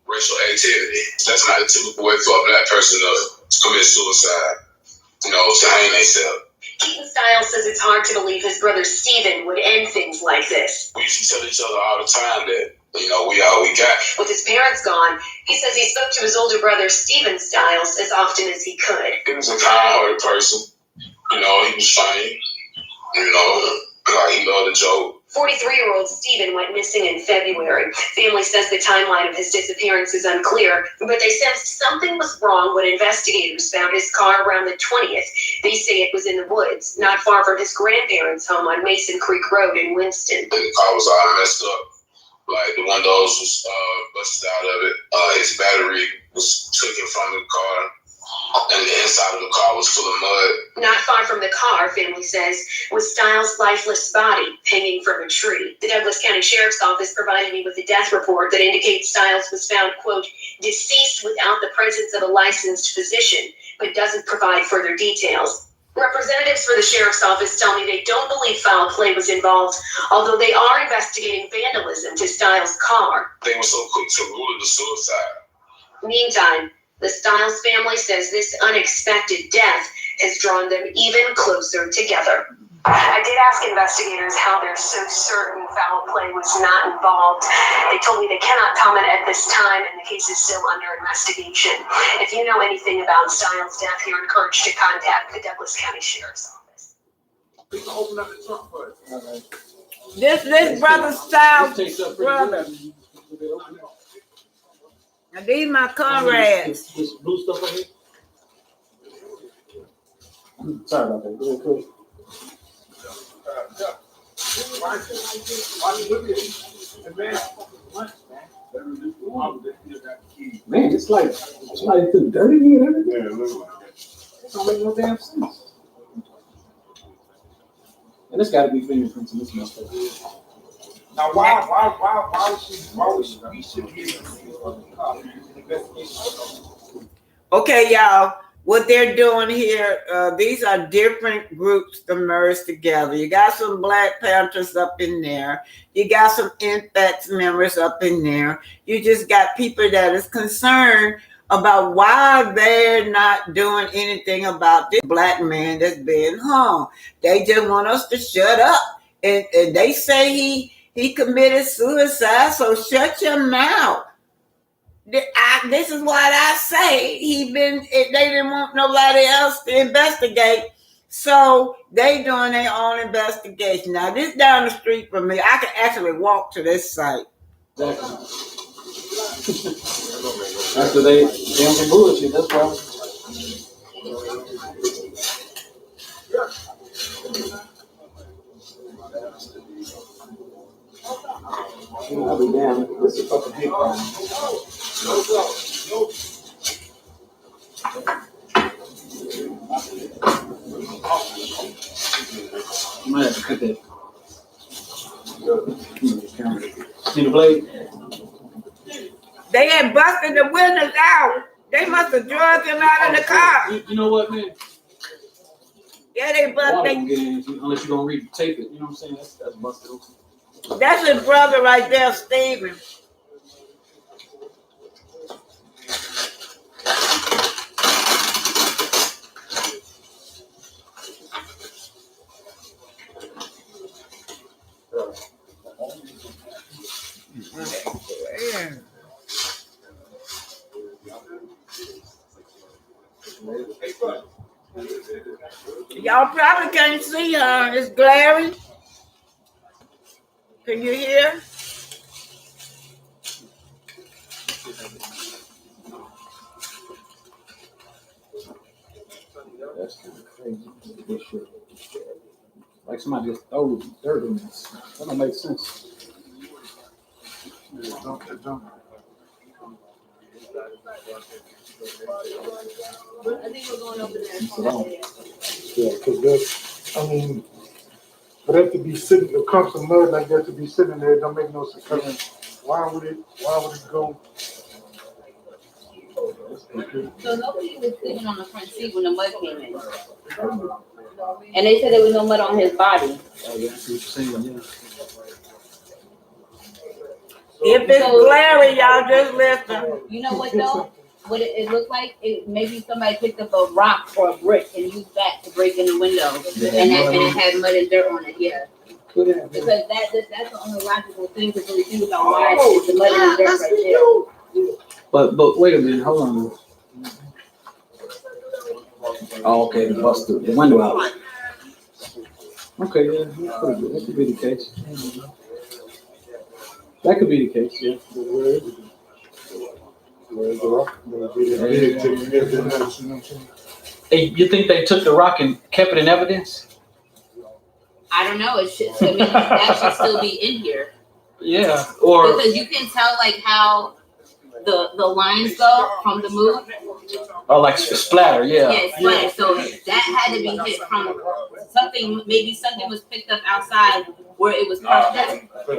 racial activity. That's not a typical way for a black person to commit suicide, to hang themselves. Keaton Stiles says it's hard to believe his brother Stephen would end things like this. We used to tell each other all the time that, we all we got. With his parents gone, he says he spoke to his older brother Stephen Stiles as often as he could. He was a kind-hearted person. He was funny. He loved a joke. 43-year-old Stephen went missing in February. Family says the timeline of his disappearance is unclear, but they sensed something was wrong when investigators found his car around the 20th. They say it was in the woods, not far from his grandparents' home on Mason Creek Road in Winston. And the car was all messed up. Like, the windows was busted out of it. His battery was taken from the car. And the inside of the car was full of mud. Not far from the car, family says, was Stiles' lifeless body hanging from a tree. The Douglas County Sheriff's Office provided me with a death report that indicates Stiles was found, quote, deceased without the presence of a licensed physician, but doesn't provide further details. Representatives for the Sheriff's Office tell me they don't believe foul play was involved, although they are investigating vandalism to Stiles' car. They were so quick to rule it a suicide. Meantime, the Stiles family says this unexpected death has drawn them even closer together. I did ask investigators how they're so certain foul play was not involved. They told me they cannot comment at this time, and the case is still under investigation. If you know anything about Stiles' death, you're encouraged to contact the Douglas County Sheriff's Office. We can open up the trunk first. This brother Stiles' brother. Now these my comrades. This blue stuff right here. Sorry about that. Real quick. Man, it's like somebody threw dirt in here and everything. Yeah, it looks like that. It don't make no damn sense. And it's got to be fingerprints in this motherfucker. Now, why we should be able to see the investigation? Okay, y'all. What they're doing here, these are different groups to merge together. You got some Black Panthers up in there. You got some INFAX members up in there. You just got people that is concerned about why they're not doing anything about this black man that's being hung. They just want us to shut up. And they say he committed suicide, so shut your mouth. This is what I say. They didn't want nobody else to investigate, so they doing their own investigation. Now, this down the street from me, I can actually walk to this site. Exactly. After they on some bullshit, that's why. I'll be damned. This is a fucking hate crime. You might have to cut that. See the blade? They had busted the windows out. They must have drugged him out of the car. You know what, man? Yeah, they busted. Unless you're gonna tape it, you know what I'm saying? That's busted open. That's his brother right there, Steven. Y'all probably can't see her. It's glaring. Can you hear? That's kind of crazy. Like somebody just throws dirt in this. That don't make sense. I think we're going over there. Yeah, because I mean, for that to be sitting, the clumps of mud like that to be sitting there, don't make no sense. Why would it go? So nobody was sitting on the front seat when the mud came in. And they said there was no mud on his body. Oh, yeah, I see what you're saying, yeah. If it's glaring, y'all just listen. You know what though? What it looked like, maybe somebody picked up a rock or a brick and used that to break in the window. And it had mud and dirt on it, yeah. Because that's the only logical thing to really think about why the mud and dirt right there. But wait a minute, hold on. Oh, okay, the bus through the window out. Okay, yeah, that's pretty good. That could be the case. That could be the case, yeah. Hey, you think they took the rock and kept it in evidence? I don't know. It should. I mean, that should still be in here. Yeah, or because you can tell like how the lines go from the move. Oh, like splatter, yeah. Yeah, splatter. So that had to be hit from something. Maybe something was picked up outside where it was crushed at. So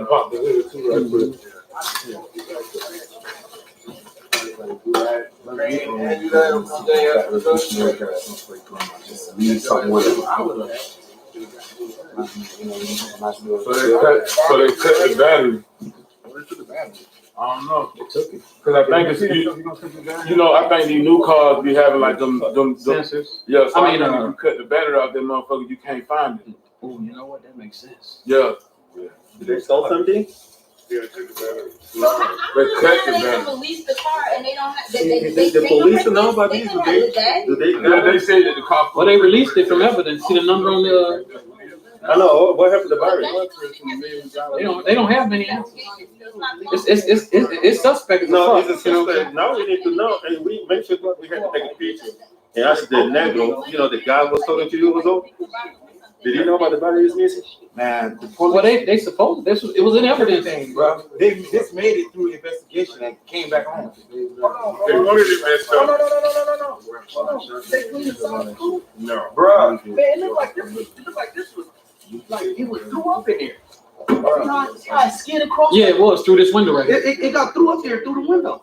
they cut the battery. I don't know. They took it. Cause I think it's you know, I think these new cars be having like them sensors. Yeah, so I mean, if you cut the battery out, that motherfucker, you can't find it. Oh, you know what? That makes sense. Yeah. Did they stole something? Yeah, they took the battery. So how they release the car and they don't have The police know about these? Do they? Yeah, they say that the car. Well, they released it from evidence. See the number on the. I know. What happened to the battery? They don't have many answers. It's suspect. No, it's a suspect. Now we need to know, and we make sure we had to take a picture. And ask the negro, you know, the guy was talking to you was over. Did he know about the battery is missing? Man, well, they supposed it was in evidence, thing, bro. They just made it through investigation and came back home. They wanted it messed up. They cleaned the side cool? No, bro. Man, it looked like this was like it was threw up in there. I skid across. Yeah, it was through this window right here. It got through up there through the window.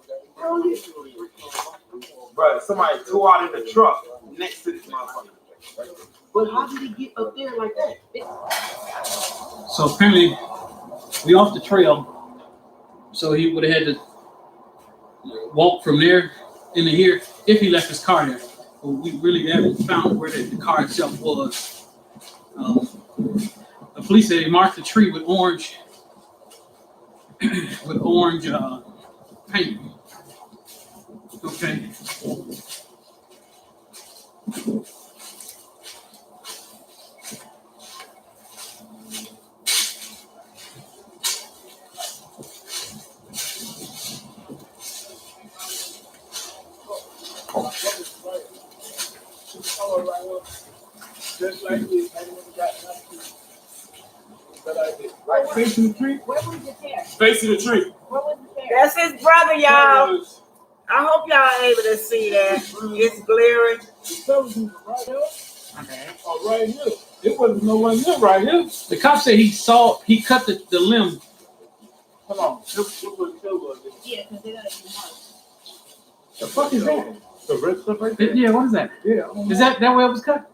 Bro, somebody threw out in the truck next to this motherfucker. But how did he get up there like that? So apparently, we off the trail. So he would have had to walk from there into here if he left his car there. But we really haven't found where the car itself was. The police said they marked the tree with orange, paint. Okay. Just like this, like facing the tree? Where was it there? Facing the tree. Where was it there? That's his brother, y'all. I hope y'all are able to see that. It's glaring. Oh, right here. It wasn't no one here right here. The cop said he cut the limb. Hold on. Yeah, because they gotta be marked. The fuck is that? The red stuff right there? Yeah, what is that? Yeah. Is that where it was cut?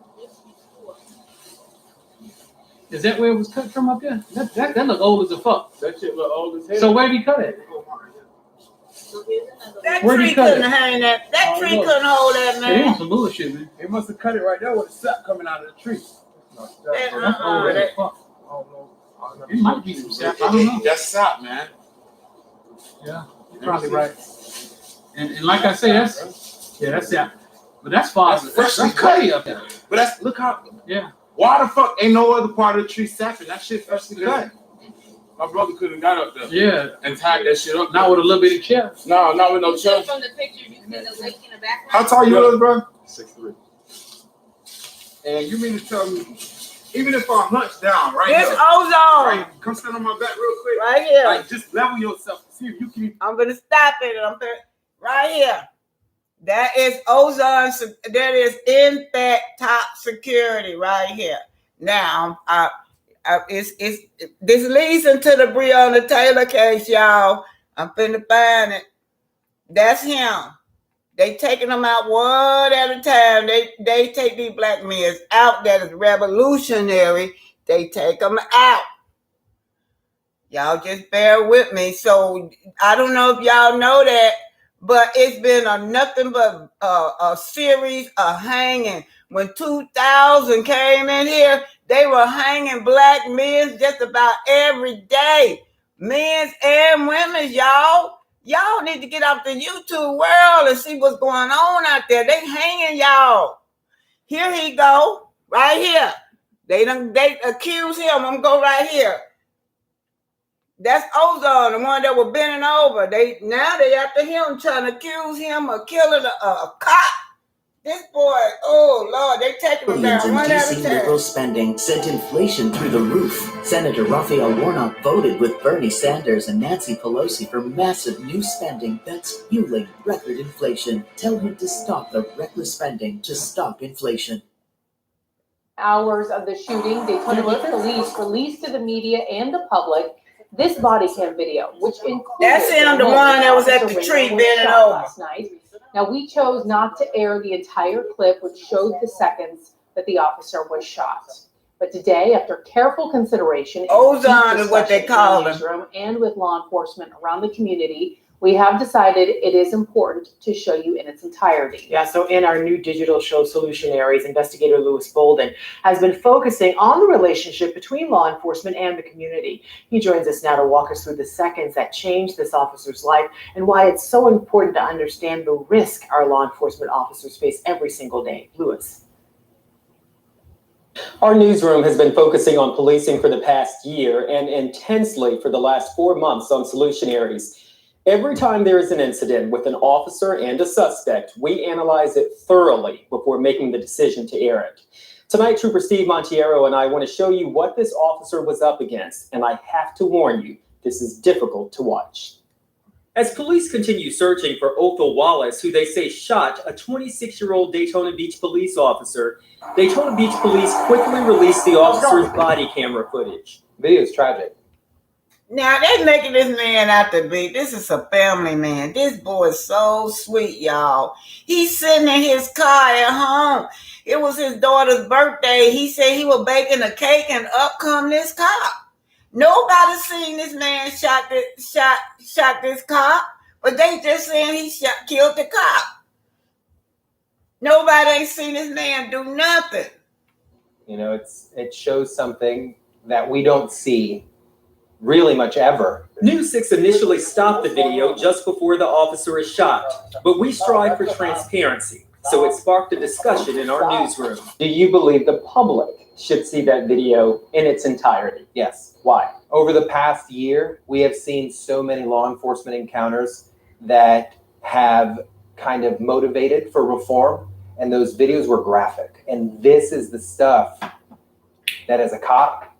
Is that where it was cut from up there? That look old as a fuck. That shit look old as hell. So where did he cut it? That Where'd he tree cut couldn't it? hang that. That tree couldn't hold that, It ain't man. some bullshit, man. They must have cut it right there with a sap coming out of the tree. That's old as fuck. It might be some sap. I don't know. That's sap, man. Yeah, you're probably right. And like I say, that's sap. But that's far. That's freshly cut up there. But that's look how. Yeah. Why the fuck ain't no other part of the tree sapping? That shit freshly cut. My brother couldn't got up there. Yeah. And tied that shit up. Not with a little bitty chair. No, not with no chair. From the picture, you see the lake in the background. How tall you is, bro? 6'3". And you mean to tell me Even if I'm hunched down, right This here. ozone. Right, come stand on my back real quick. Right here. Like, just level yourself. See if you can. I'm gonna stop it. Right here. That is ozone. That is in that top security right here. Now, this leads into the Breonna Taylor case, y'all. I'm finna find it. That's him. They taking them out one at a time. They take these black men out that is revolutionary. They take them out. Y'all just bear with me. So I don't know if y'all know that, but it's been nothing but a series of hanging. When 2000 came in here, they were hanging black men just about every day. Men and women, y'all. Y'all need to get off the YouTube world and see what's going on out there. They hanging y'all. Here he go, right here. They accuse him. I'm gonna go right here. That's Ozone, the one that was bending over. Now they after him, trying to accuse him of killing a cop. This boy, oh Lord, they taking him down one at a DC time. liberal spending sent inflation through the roof. Senator Raphael Warnock voted with Bernie Sanders and Nancy Pelosi for massive new spending that's fueling record inflation. Tell him to stop the reckless spending to stop inflation. Hours of the shooting, Daytona Beach police released to the media and the public this body cam video, which included that's him, the one that was at the tree bending over last night. Now, we chose not to air the entire clip, which showed the seconds that the officer was shot. But today, after careful consideration, Ozone is what they call him, and with law enforcement around the community, we have decided it is important to show you in its entirety. Yeah, so in our new digital show, Solutionaries, investigator Lewis Bolden has been focusing on the relationship between law enforcement and the community. He joins us now to walk us through the seconds that changed this officer's life and why it's so important to understand the risk our law enforcement officers face every single day. Lewis. Our newsroom has been focusing on policing for the past year and intensely for the last 4 months on Solutionaries. Every time there is an incident with an officer and a suspect, we analyze it thoroughly before making the decision to air it. Tonight, Trooper Steve Montiero and I want to show you what this officer was up against, and I have to warn you, this is difficult to watch. As police continue searching for Othel Wallace, who they say shot a 26-year-old Daytona Beach police officer, Daytona Beach police quickly released the officer's body camera footage. The video is tragic. Now they making this man out to be. This is a family man. This boy is so sweet, y'all. He's sitting in his car at home. It was his daughter's birthday. He said he was baking a cake, and up come this cop. Nobody seen this man shot this cop, but they just saying he killed the cop. Nobody ain't seen this man do nothing. You know, it shows something that we don't see really much ever. News 6 initially stopped the video just before the officer is shot, but we strive for transparency, so it sparked a discussion in our newsroom. Do you believe the public should see that video in its entirety? Yes. Why? Over the past year, we have seen so many law enforcement encounters that have kind of motivated for reform, and those videos were graphic. And this is the stuff that as a cop,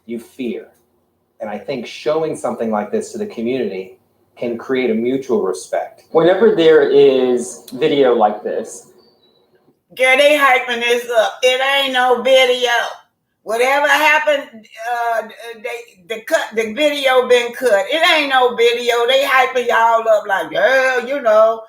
you fear. And I think showing something like this to the community can create a mutual respect. Whenever there is video like this, girl, they hyping this up. It ain't no video. Whatever happened, the video been cut. It ain't no video. They hyping y'all up like, girl, you know,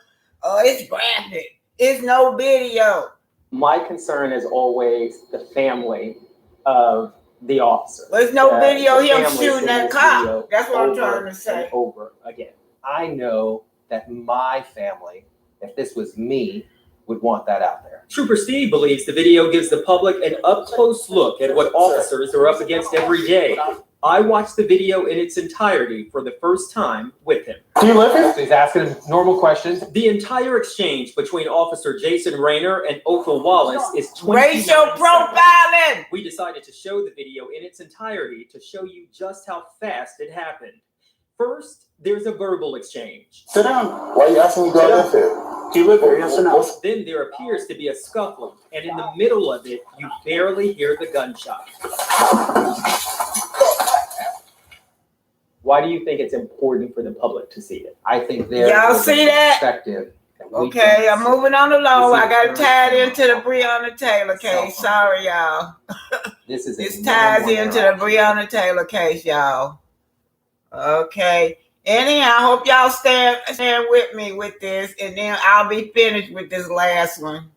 it's graphic. It's no video. My concern is always the family of the officer. There's no video of him shooting that cop. That's what I'm trying to say. Over again. I know that my family, if this was me, would want that out there. Trooper Steve believes the video gives the public an up-close look at what officers are up against every day. I watched the video in its entirety for the first time with him. Do you live here? He's asking normal questions. The entire exchange between Officer Jason Rayner and Othel Wallace is 29 racial profiling. We decided to show the video in its entirety to show you just how fast it happened. First, there's a verbal exchange. Sit down. Why are you asking me to go out there? Do you live here? Yes or no? Then there appears to be a scuffle, and in the middle of it, you barely hear the gunshot. Why do you think it's important for the public to see it? I think there Y'all is see a that? perspective that we Okay, don't I'm see. moving on along. This I is got it tied very into the Breonna Taylor case. Sorry, y'all. This is This ties into the Breonna Taylor case, y'all. Okay. Anyhow, I hope y'all stand with me with this, and then I'll be finished with this last one.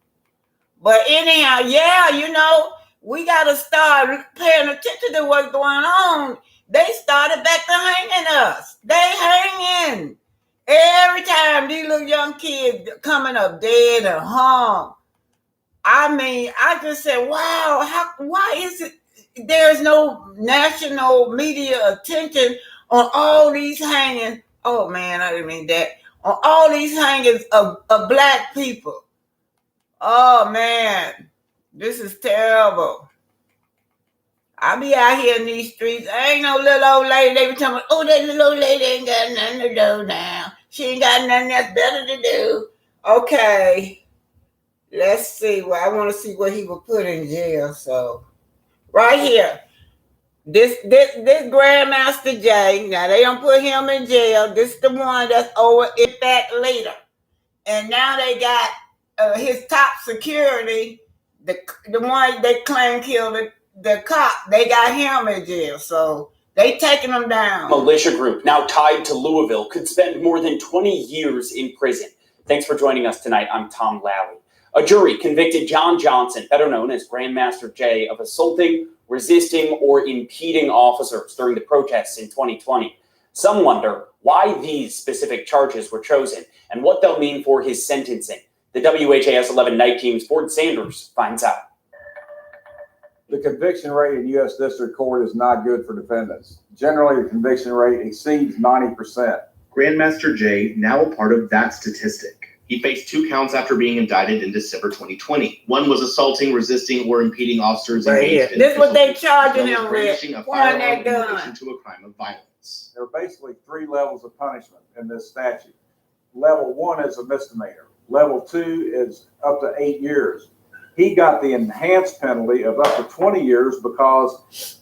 But anyhow, yeah, you know, we got to start paying attention to what's going on. They started back to hanging us. They hanging. Every time these little young kids coming up dead and hung. I mean, I just said, wow, why is it there's no national media attention on all these hangings? Oh man, I didn't mean that. On all these hangings of black people. Oh man, this is terrible. I be out here in these streets. I ain't no little old lady. They be telling me, oh, that little old lady ain't got nothing to do now. She ain't got nothing that's better to do. Okay. Let's see. Well, I want to see what he would put in jail. So, right here. This Grandmaster J. Now, they don't put him in jail. This is the one that's over in that leader. And now they got his top security, the one they claim killed the cop. They got him in jail. So, they taking him down. Militia group, now tied to Louisville, could spend more than 20 years in prison. Thanks for joining us tonight. I'm Tom Lally. A jury convicted John Johnson, better known as Grandmaster Jay, of assaulting, resisting, or impeding officers during the protests in 2020. Some wonder why these specific charges were chosen and what they'll mean for his sentencing. The WHAS 11 Night Team's Ford Sanders finds out. The conviction rate in U.S. District Court is not good for defendants. Generally, the conviction rate exceeds 90%. Grandmaster Jay, now a part of that statistic. He faced 2 counts after being indicted in December 2020. One was assaulting, resisting, or impeding officers engaged in this is what they charging him with. brandishing a Pointing firearm that in gun. relation to a crime of violence. There are basically 3 levels of punishment in this statute. Level 1 is a misdemeanor. Level 2 is up to 8 years. He got the enhanced penalty of up to 20 years because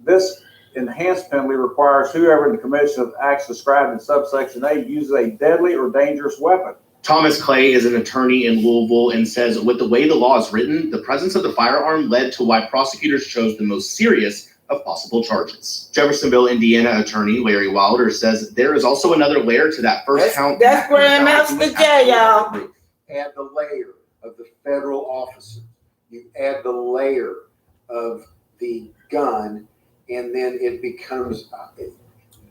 this enhanced penalty requires whoever in the commission of acts described in subsection A uses a deadly or dangerous weapon. Thomas Clay is an attorney in Louisville and says, with the way the law is written, the presence of the firearm led to why prosecutors chose the most serious of possible charges. Jeffersonville, Indiana attorney Larry Wilder says there is also another layer to that first count. That's Grandmaster J, y'all. Add the layer of the federal officer. You add the layer of the gun, and then it becomes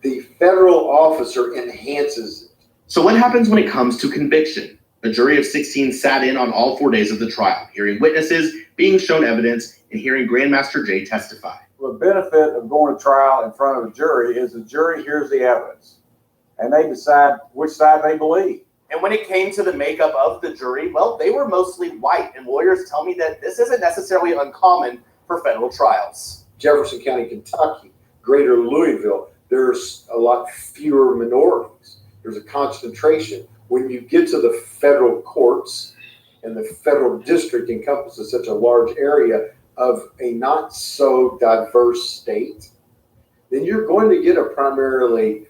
the federal officer enhances it. So what happens when it comes to conviction? A jury of 16 sat in on all 4 days of the trial, hearing witnesses, being shown evidence, and hearing Grandmaster Jay testify. The benefit of going to trial in front of a jury is the jury hears the evidence, and they decide which side they believe. And when it came to the makeup of the jury, well, they were mostly white, and lawyers tell me that this isn't necessarily uncommon for federal trials. Jefferson County, Kentucky, greater Louisville, there's a lot fewer minorities. There's a concentration. When you get to the federal courts, and the federal district encompasses such a large area of a not so diverse state, then you're going to get a primarily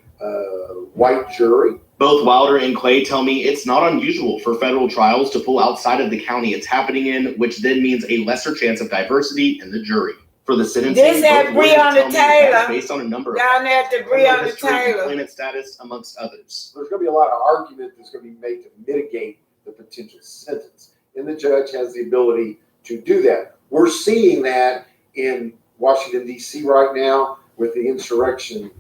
white jury. Both Wilder and Clay tell me it's not unusual for federal trials to pull outside of the county it's happening in, which then means a lesser chance of diversity in the jury. For the sentencing, This at Breonna Taylor. based on a number of down there at the Breonna Taylor. employment status, amongst others. There's going to be a lot of argument that's going to be made to mitigate the potential sentence, and the judge has the ability to do that. We're seeing that in Washington, D.C. right now with the insurrection,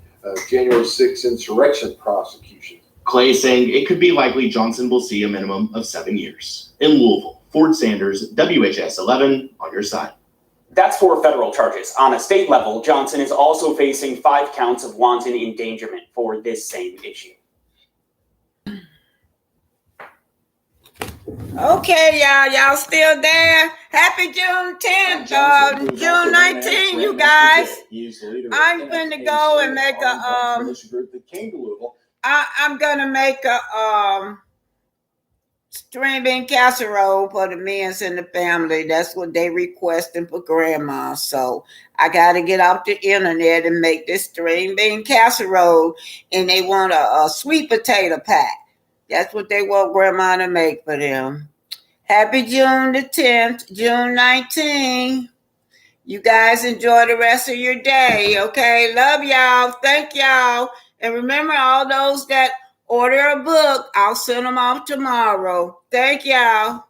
January 6th insurrection prosecution. Clay saying it could be likely Johnson will see a minimum of 7 years. In Louisville, Ford Sanders, WHS 11, on your side. That's for federal charges. On a state level, Johnson is also facing 5 counts of wanton endangerment for this same issue. Okay, y'all still there? Happy Juneteenth, June 19, you guys. I'm gonna go and make I'm gonna make a string bean casserole for the men's in the family. That's what they requesting for grandma. So I got to get off the internet and make this string bean casserole. And they want a sweet potato pie. That's what they want grandma to make for them. Happy June the 10th, June 19th. You guys enjoy the rest of your day, okay? Love y'all. Thank y'all. And remember, all those that order a book, I'll send them off tomorrow. Thank y'all.